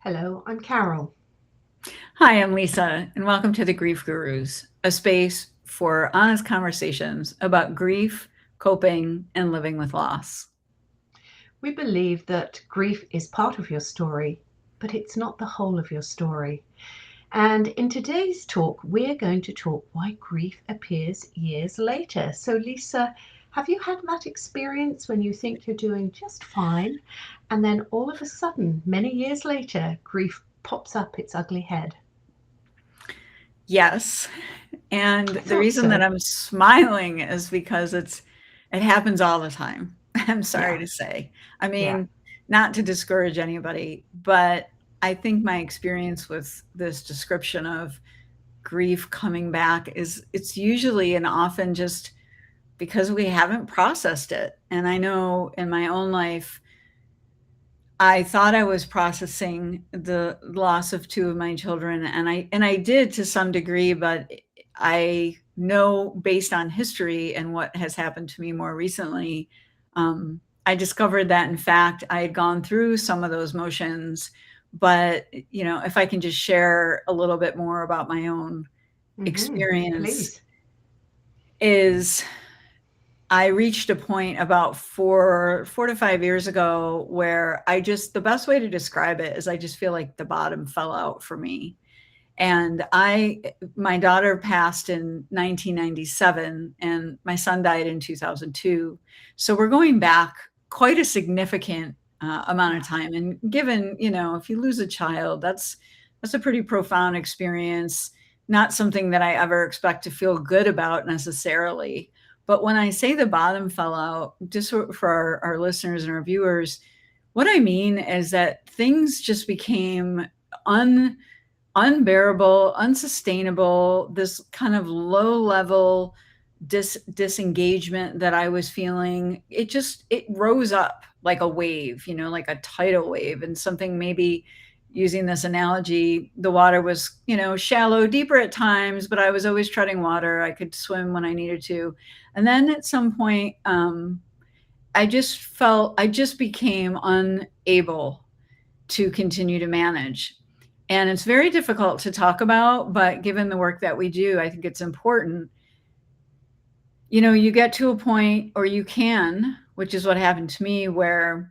Hello, I'm Carol. Hi, I'm Lisa, and welcome to the Grief Gurus, a space for honest conversations about grief, coping, and living with loss. We believe that grief is part of your story, but it's not the whole of your story. And in today's talk, we're going to talk why grief appears years later. So, Lisa, have you had that experience when you think you're doing just fine, and then all of a sudden, many years later, grief pops up its ugly head? Yes, and I the thought reason that so. I'm smiling is because it happens all the time. I'm sorry Yeah, to say. I yeah. mean, not to discourage anybody, but I think my experience with this description of grief coming back is it's usually and often just because we haven't processed it. And I know in my own life, I thought I was processing the loss of 2 of my children, and I did to some degree, but I know based on history and what has happened to me more recently, I discovered that, in fact, I had gone through some of those motions, but, if I can just share a little bit more about my own experience Please. is I reached a point about 4 to 5 years ago where the best way to describe it is I just feel like the bottom fell out for me. And my daughter passed in 1997 and my son died in 2002. So we're going back quite a significant amount of Yeah. time. And given, if you lose a child, that's a pretty profound experience, not something that I ever expect to feel good about necessarily. But when I say the bottom fell out, just for our listeners and our viewers, what I mean is that things just became un unbearable, unsustainable, this kind of low level disengagement that I was feeling. It rose up like a wave, like a tidal wave, and something, maybe using this analogy, the water was, shallow, deeper at times, but I was always treading water. I could swim when I needed to. And then at some point, I just became unable to continue to manage. And it's very difficult to talk about, but given the work that we do, I think it's important. You get to a point, or you can, which is what happened to me, where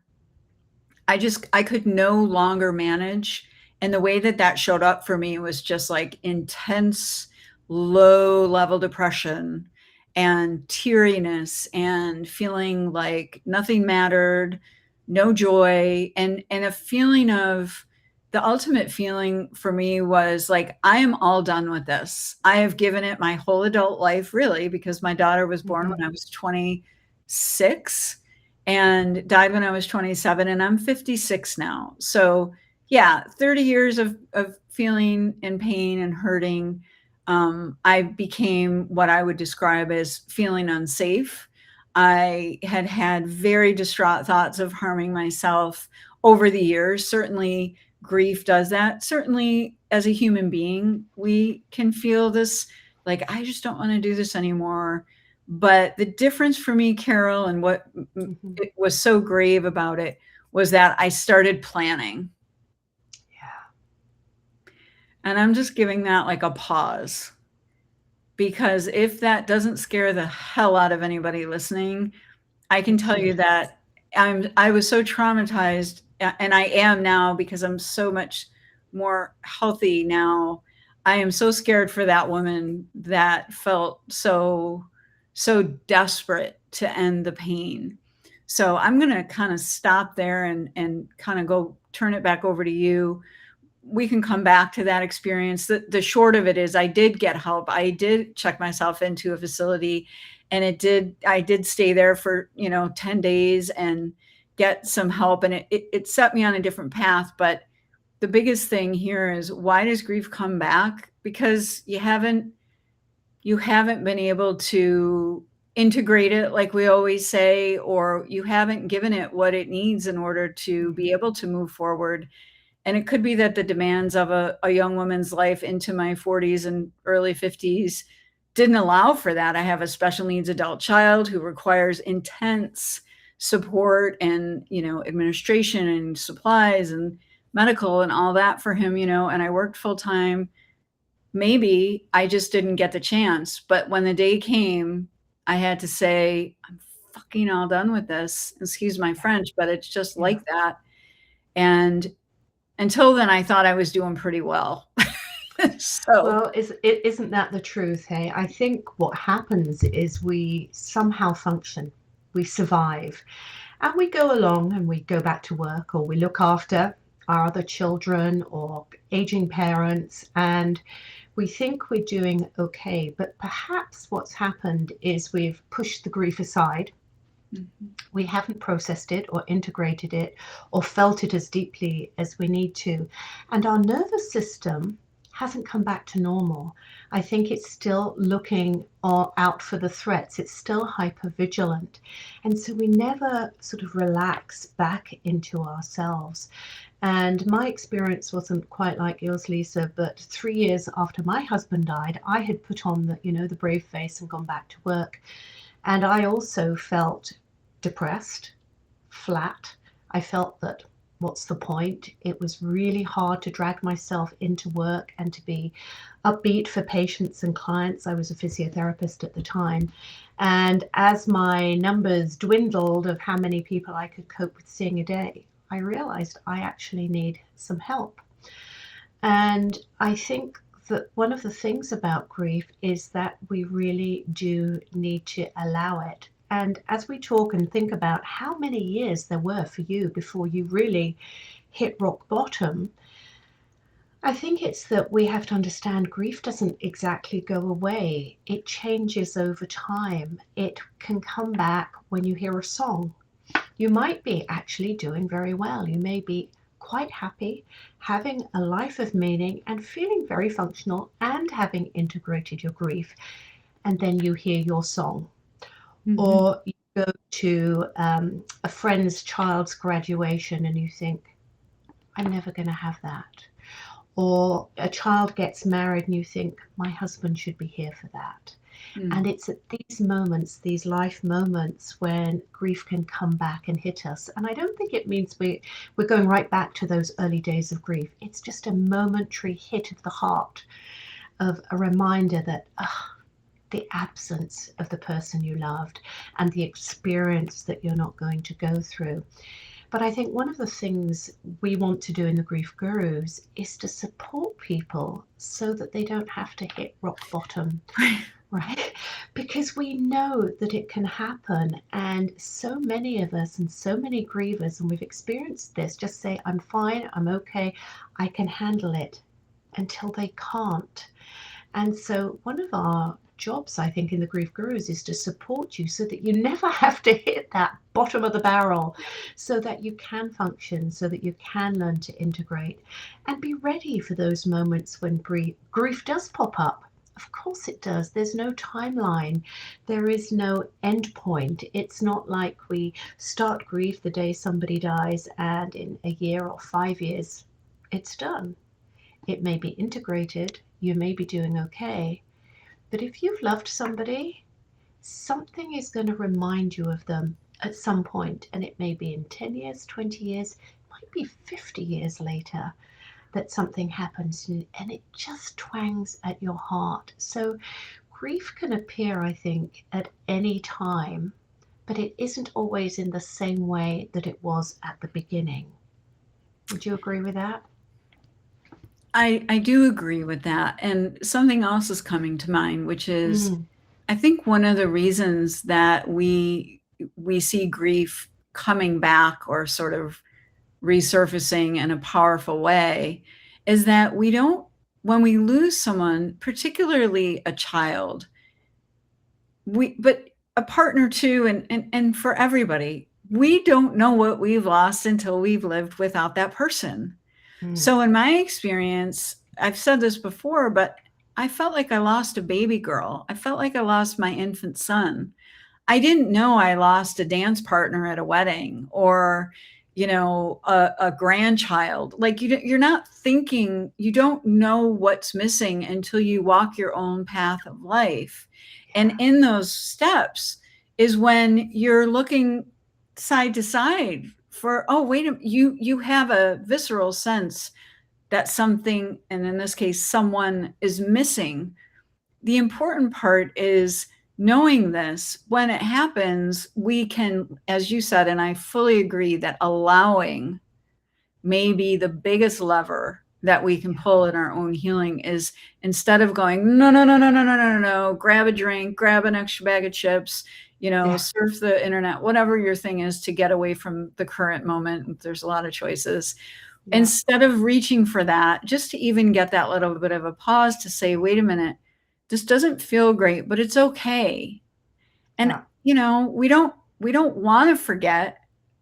I could no longer manage. And the way that that showed up for me was just like intense, low level depression and teariness and feeling like nothing mattered, no joy, and a feeling of the ultimate feeling for me was like, I am all done with this. I have given it my whole adult life, really, because my daughter was born Hmm. when I was 26 and died when I was 27, and I'm 56 now. So, yeah, 30 years of feeling and pain and hurting. I became what I would describe as feeling unsafe. I had had very distraught thoughts of harming myself over the years. Certainly, grief does that. Certainly, as a human being, we can feel this like, I just don't want to do this anymore. But the difference for me, Carol, and what Hmm. it was so grave about it was that I started planning. Yeah. And I'm just giving that like a pause, because if that doesn't scare the hell out of anybody listening, I can It tell you should. that I was so traumatized, and I am now, because I'm so much more healthy now. I am so scared for that woman that felt so desperate to end the pain. So I'm going to kind of stop there and kind of go turn it back over to you. We can come back to that experience. The short of it is I did get help. I did check myself into a facility, and I did stay there for, 10 days and get some help, and it set me on a different path. But the biggest thing here is, why does grief come back? Because you haven't been able to integrate it like we always say, or you haven't given it what it needs in order to be Hmm. able to move forward. And it could be that the demands of a young woman's life into my 40s and early 50s didn't allow for that. I have a special needs adult child who requires intense support and, administration and supplies and medical and all that for him, and I worked full time. Maybe I just didn't get the chance. But when the day came, I had to say, I'm fucking all done with this. Excuse my French, but it's just Yeah. like that. And until then, I thought I was doing pretty well. So, Well, isn't that the truth, hey? I think what happens is we somehow function, we survive, and we go along and we go back to work, or we look after our other children or aging parents, and we think we're doing okay. But perhaps what's happened is we've pushed the grief aside. We haven't processed it or integrated it or felt it as deeply as we need to. And our nervous system hasn't come back to normal. I think it's still looking out for the threats. It's still hypervigilant. And so we never sort of relax back into ourselves. And my experience wasn't quite like yours, Lisa, but 3 years after my husband died, I had put on the brave face and gone back to work. And I also felt depressed, flat. I felt that what's the point? It was really hard to drag myself into work and to be upbeat for patients and clients. I was a physiotherapist at the time. And as my numbers dwindled of how many people I could cope with seeing a day, I realized I actually need some help. And I think that one of the things about grief is that we really do need to allow it. And as we talk and think about how many years there were for you before you really hit rock bottom, I think it's that we have to understand grief doesn't exactly go away. It changes over time. It can come back when you hear a song. You might be actually doing very well. You may be quite happy, having a life of meaning and feeling very functional and having integrated your grief. And then you hear your song. Or you go to a friend's child's graduation and you think, I'm never going to have that. Or a child gets married and you think, my husband should be here for that. And it's at these moments, these life moments, when grief can come back and hit us. And I don't think it means we're going right back to those early days of grief. It's just a momentary hit of the heart, of a reminder that the absence of the person you loved and the experience that you're not going to go through. But I think one of the things we want to do in the Grief Gurus is to support people so that they don't have to hit rock bottom, right? Because we know that it can happen. And so many of us and so many grievers, and we've experienced this, just say, I'm fine, I'm okay, I can handle it, until they can't. And so one of our jobs, I think, in the Grief Gurus is to support you so that you never have to hit that bottom of the barrel, so that you can function, so that you can learn to integrate and be ready for those moments when grief does pop up. Of course it does. There's no timeline. There is no end point. It's not like we start grief the day somebody dies and in a year or 5 years, it's done. It may be integrated. You may be doing okay. But if you've loved somebody, something is going to remind you of them at some point, and it may be in 10 years, 20 years, it might be 50 years later that something happens, and it just twangs at your heart. So grief can appear, I think, at any time, but it isn't always in the same way that it was at the beginning. Would you agree with that? I do agree with that. And something else is coming to mind, which is I think one of the reasons that we see grief coming back or sort of resurfacing in a powerful way is that we don't, when we lose someone, particularly a child, but a partner too, and for everybody, we don't know what we've lost until we've lived without that person. So in my experience, I've said this before, but I felt like I lost a baby girl. I felt like I lost my infant son. I didn't know I lost a dance partner at a wedding or, a grandchild. Like you're not thinking, you don't know what's missing until you walk your own path of life. And in those steps is when you're looking side to side for, oh, wait a, you have a visceral sense that something, and in this case, someone is missing. The important part is knowing this. When it happens, we can, as you said, and I fully agree, that allowing may be the biggest lever that we can pull in our own healing. Is instead of going, no, no, no, no, no, no, no, no, no, grab a drink, grab an extra bag of chips, Yeah. surf the internet, whatever your thing is to get away from the current moment. There's a lot of choices. Yeah. Instead of reaching for that, just to even get that little bit of a pause to say, wait a minute, this doesn't feel great, but it's okay. And, Yeah. we don't want to forget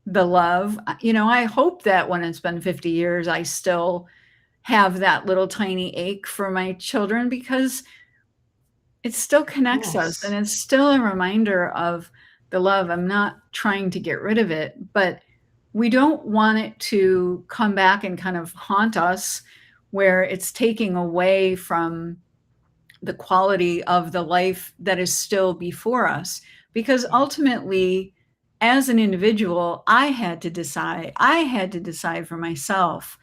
the love. I hope that when it's been 50 years, I still have that little tiny ache for my children, because it still connects us and it's still a reminder of the love. I'm not trying to get rid of it, but we don't want it to come back and kind of haunt us, where it's taking away from the quality of the life that is still before us. Because ultimately, as an individual, I had to decide for myself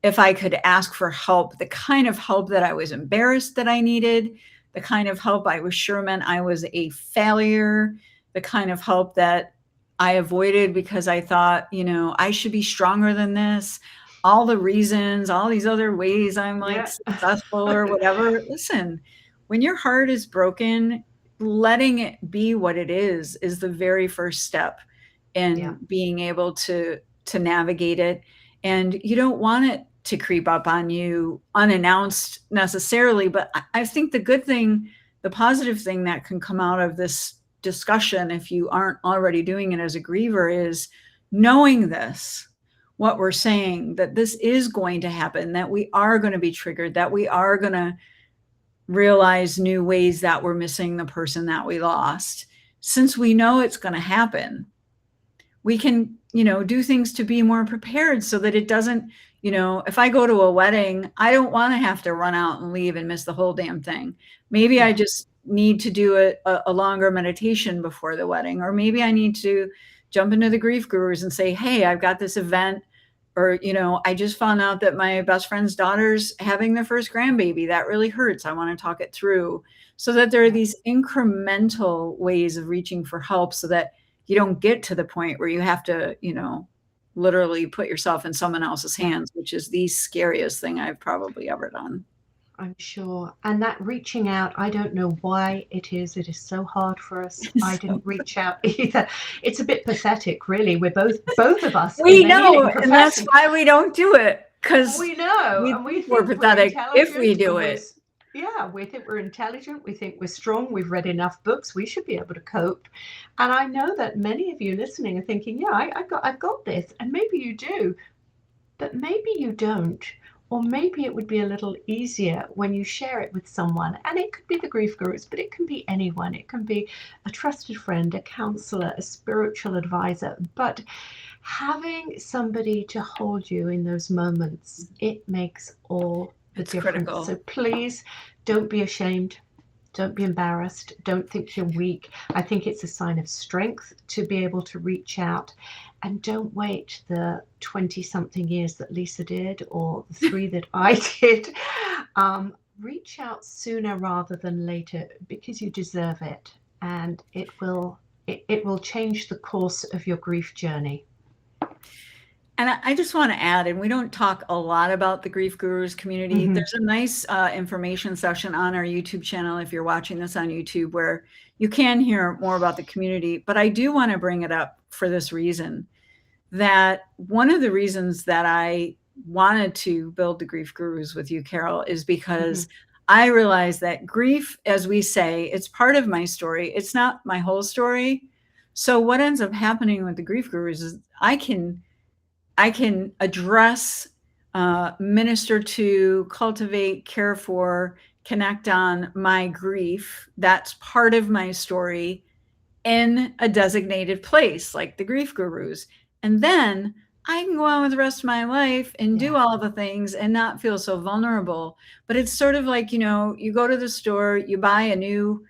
if I could ask for help, the kind of help that I was embarrassed that I needed, the kind of help I was sure meant I was a failure, the kind of help that I avoided because I thought, I should be stronger than this. All the reasons, all these other ways I'm like successful or whatever. Listen, when your heart is broken, letting it be what it is the very first step in being able to navigate it. And you don't want it to creep up on you unannounced necessarily. But I think the good thing, the positive thing that can come out of this discussion, if you aren't already doing it as a griever, is knowing this, what we're saying, that this is going to happen, that we are going to be triggered, that we are going to realize new ways that we're missing the person that we lost. Since we know it's going to happen, we can, do things to be more prepared so that it doesn't, if I go to a wedding, I don't want to have to run out and leave and miss the whole damn thing. Maybe I just need to do a longer meditation before the wedding, or maybe I need to jump into the grief gurus and say, hey, I've got this event, or, I just found out that my best friend's daughter's having their first grandbaby. That really hurts. I want to talk it through. So that there are these incremental ways of reaching for help, so that you don't get to the point where you have to, literally put yourself in someone else's hands, which is the scariest thing I've probably ever done. I'm sure. And that reaching out, I don't know why it is so hard for us. I didn't reach out either. It's a bit pathetic, really. We're both of us. We know, and that's why we don't do it, because we know, and we think we're pathetic if we do it. Yeah, we think we're intelligent. We think we're strong. We've read enough books. We should be able to cope. And I know that many of you listening are thinking, yeah, I've got this. And maybe you do, but maybe you don't. Or maybe it would be a little easier when you share it with someone. And it could be the grief gurus, but it can be anyone. It can be a trusted friend, a counselor, a spiritual advisor. But having somebody to hold you in those moments, it makes all the difference. Critical. So please don't be ashamed. Don't be embarrassed. Don't think you're weak. I think it's a sign of strength to be able to reach out. And don't wait the 20-something years that Lisa did, or the 3 that I did. Reach out sooner rather than later, because you deserve it. And it will change the course of your grief journey. And I just want to add, and we don't talk a lot about the Grief Gurus community. Mm-hmm. There's a nice information session on our YouTube channel, if you're watching this on YouTube, where you can hear more about the community. But I do want to bring it up for this reason, that one of the reasons that I wanted to build the Grief Gurus with you, Carol, is because I realized that grief, as we say, it's part of my story. It's not my whole story. So what ends up happening with the Grief Gurus is I can address, minister to, cultivate, care for, connect on my grief. That's part of my story in a designated place, like the Grief Gurus. And then I can go on with the rest of my life and do all the things and not feel so vulnerable. But it's sort of like, you go to the store, you buy a new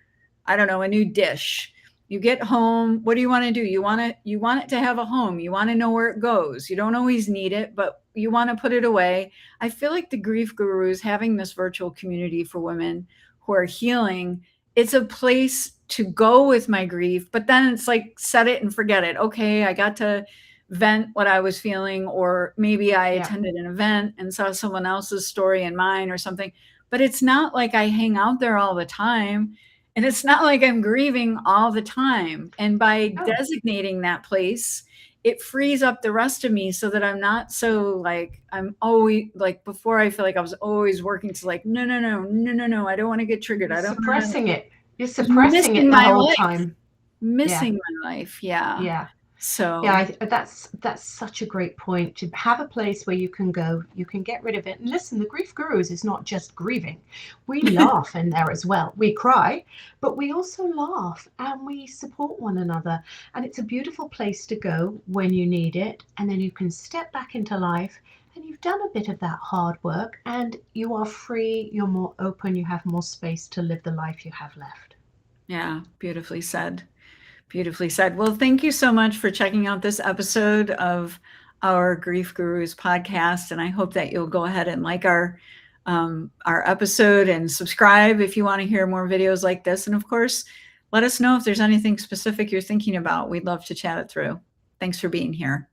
dish. You get home. What do you want to do? You want it to have a home. You want to know where it goes. You don't always need it, but you want to put it away. I feel like the Grief Gurus, having this virtual community for women who are healing, it's a place to go with my grief, but then it's like, set it and forget it. Okay, I got to vent what I was feeling, or maybe I attended an event and saw someone else's story and mine or something. But it's not like I hang out there all the time. And it's not like I'm grieving all the time. And by designating that place, it frees up the rest of me so that I'm not so like, I'm always like, before I feel like I was always working to like, no, I don't want to get triggered. I don't suppressing wanna, it. You're suppressing it the whole time. Missing my life. Yeah. Yeah. So yeah, that's such a great point, to have a place where you can go, you can get rid of it. And listen, the Grief Gurus is not just grieving. We laugh in there as well. We cry, but we also laugh and we support one another. And it's a beautiful place to go when you need it. And then you can step back into life and you've done a bit of that hard work and you are free, you're more open, you have more space to live the life you have left. Yeah, beautifully said. Beautifully said. Well, thank you so much for checking out this episode of our Grief Gurus podcast. And I hope that you'll go ahead and like our episode and subscribe if you want to hear more videos like this. And of course, let us know if there's anything specific you're thinking about. We'd love to chat it through. Thanks for being here.